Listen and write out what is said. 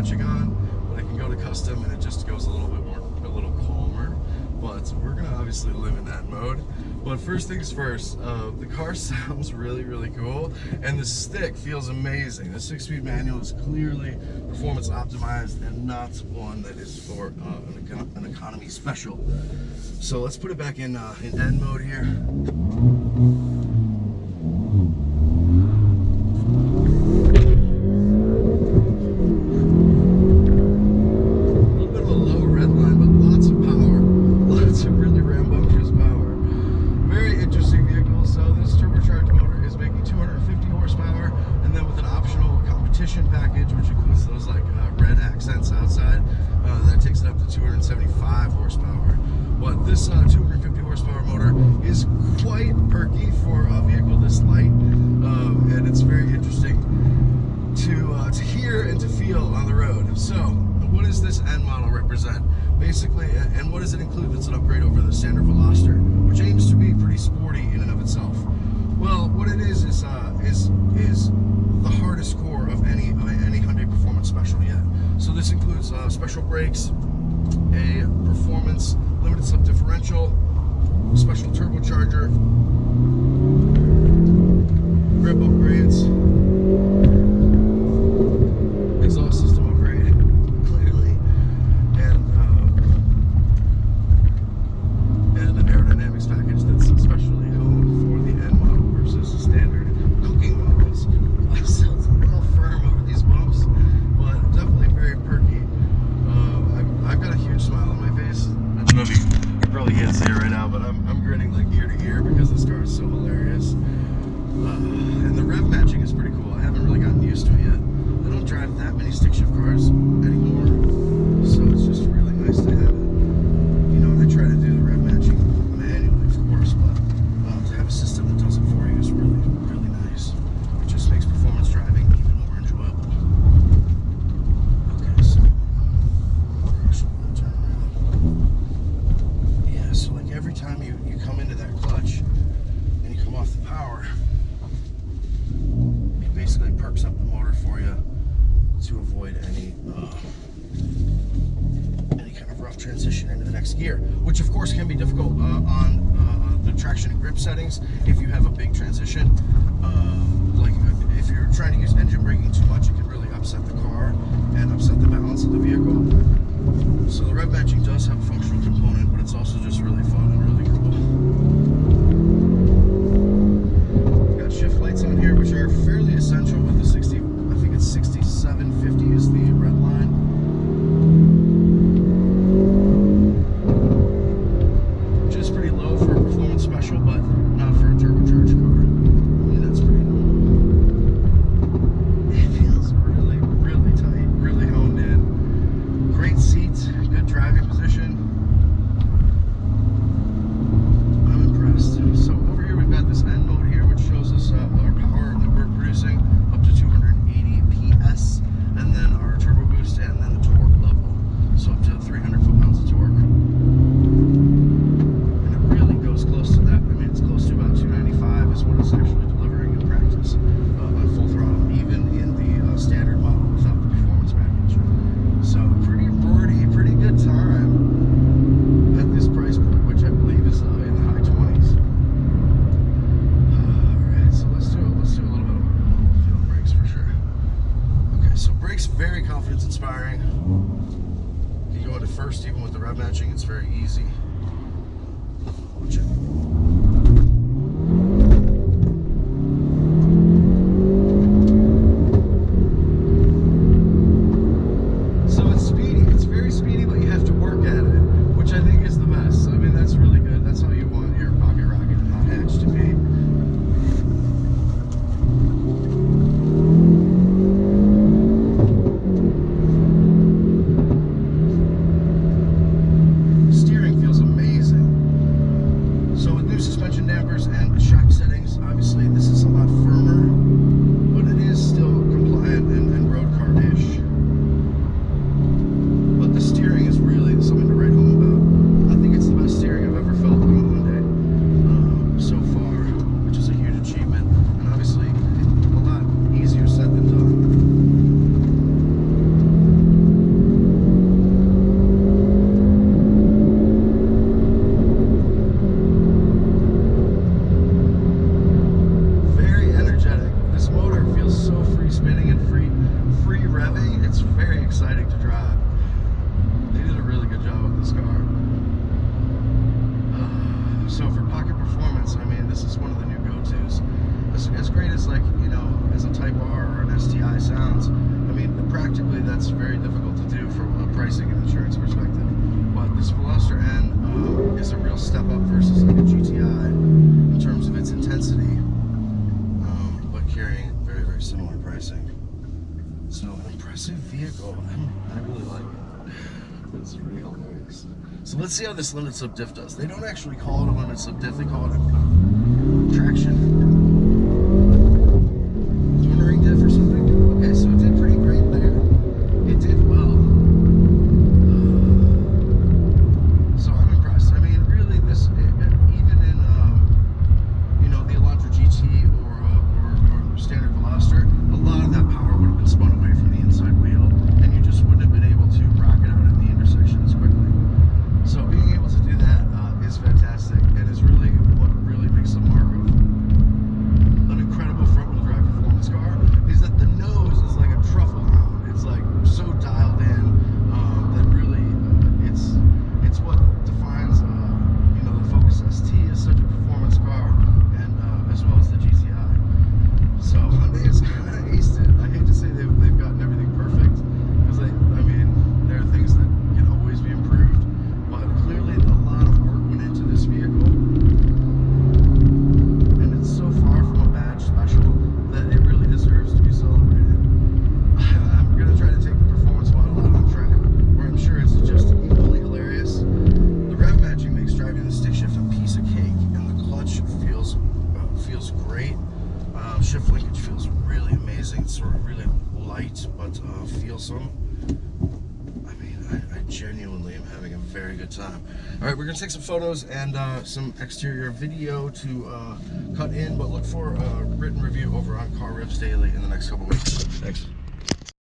matching on, but I can go to custom and it just goes a little bit more, a little calmer. But we're gonna obviously live in that mode. But first things first, the car sounds really, really cool, and the stick feels amazing. The 6-speed manual is clearly performance optimized and not one that is for an economy special. So let's put it back in N mode here. Package, which includes those like red accents outside, that takes it up to 275 horsepower. But this 250 horsepower motor is quite perky for a vehicle this light, and it's very interesting to hear and to feel on the road. So, what does this N model represent? Basically, and what does it include that's an upgrade over the standard Veloster, which aims to be pretty sporty in and of itself? Well, what it is the hardest core of any Hyundai Performance Special yet. So this includes special brakes, a performance limited slip differential, special turbocharger, grip upgrades, exhaust system upgrade, clearly, and an aerodynamics package that's especially honed for the N model versus the standard cooking models. Sounds a little firm over these bumps, but definitely very perky. I've got a huge smile on my face. I don't know if you probably can't see it right now, but I'm grinning like ear to ear because this car is so hilarious. And the rev matching is pretty cool. I haven't really gotten used to it yet. I don't drive that many stick shift cars anymore, so it's just really nice to have it. You know, I try to do the rev matching manually, of course, but to have a system that does it for you is really, really nice. It just makes performance driving even more enjoyable. Okay, so turn around. Yeah, so like every time you come into that clutch and you come off the power, it basically perks up the motor for you to avoid any kind of rough transition into the next gear, which of course can be difficult on the traction and grip settings if you have a big transition. Like if you're trying to use engine braking too much, it can really upset the car and upset the balance of the vehicle. So the rev matching does have a functional component, but it's also just really fun and really cool. We've got shift lights on here, which are fairly essential with the 60. I think it's 6750 is the red line. Which is pretty low for a performance special, but not for a turbocharged car. I mean, that's pretty normal. It feels really, really tight, really honed in. Great seats, good driving position. I'm impressed. So over here we've got this N mode here, which shows us our power that we're producing up to 280 PS, and then our turbo boost, and then the torque level, so up to 300 foot-pounds of torque. And it really goes close to that. I mean, it's close to about 295 is what it's actually delivering in practice on full throttle, even in the standard model without the performance package. So pretty rorty, pretty good time at this price point, which I believe is in the high 20s. Alright, so let's do a little bit of field brakes for sure. Okay, so brakes, very confidence inspiring. You can go into first even with the rev matching, it's very easy. Watch it. So it's speedy, it's very speedy, but you have to work at it, which I think is the best. I mean, that's really good. That's how you want your pocket rocket and hot hatch to be. Steering feels amazing. So with it's very exciting to drive. They did a really good job with this car. So for pocket performance, I mean, this is one of the new go-tos. As great as, like, you know, as a Type R or an STI sounds, I mean, practically that's very difficult to do from a pricing and insurance perspective. But this Veloster N is a real step up versus like a GTI in terms of its intensity, but carrying very, very similar pricing. So an impressive vehicle. I really like it. It's real nice. So let's see how this limited slip diff does. They don't actually call it a limited slip diff, they call it a traction cornering diff or something. Okay, so it did pretty great there. It did well. So I'm impressed. I mean, really, this, even in, you know, the Elantra GT or standard Veloster, a lot of that power would have been spun away from the inside wheel, and you just wouldn't have been able to rock it out at the intersection as quickly. So being able to do that is fantastic, and is really what really makes the mark of an incredible front-wheel drive performance car, is that the nose is like a truffle hound. It's like so dialed in that really it's what defines you know, the Focus ST is such a performance car, and as well as the GTI. So Hyundai has kind of aced it. I hate to say they've gotten everything perfect, because I mean, there are things that can always be improved. But clearly a lot of work went into this vehicle, and it's so far from a badge special that it really deserves to be celebrated. I'm going to try to take the performance model out on track, where I'm sure it's just equally hilarious. The rev matching makes driving the stick shift a piece of cake, and the clutch feels great. Shift linkage feels really amazing. It's sort of really light, but feelsome. I genuinely am having a very good time. All right, we're gonna take some photos and some exterior video to cut in, but look for a written review over on Car Revs Daily in the next couple weeks. Thanks.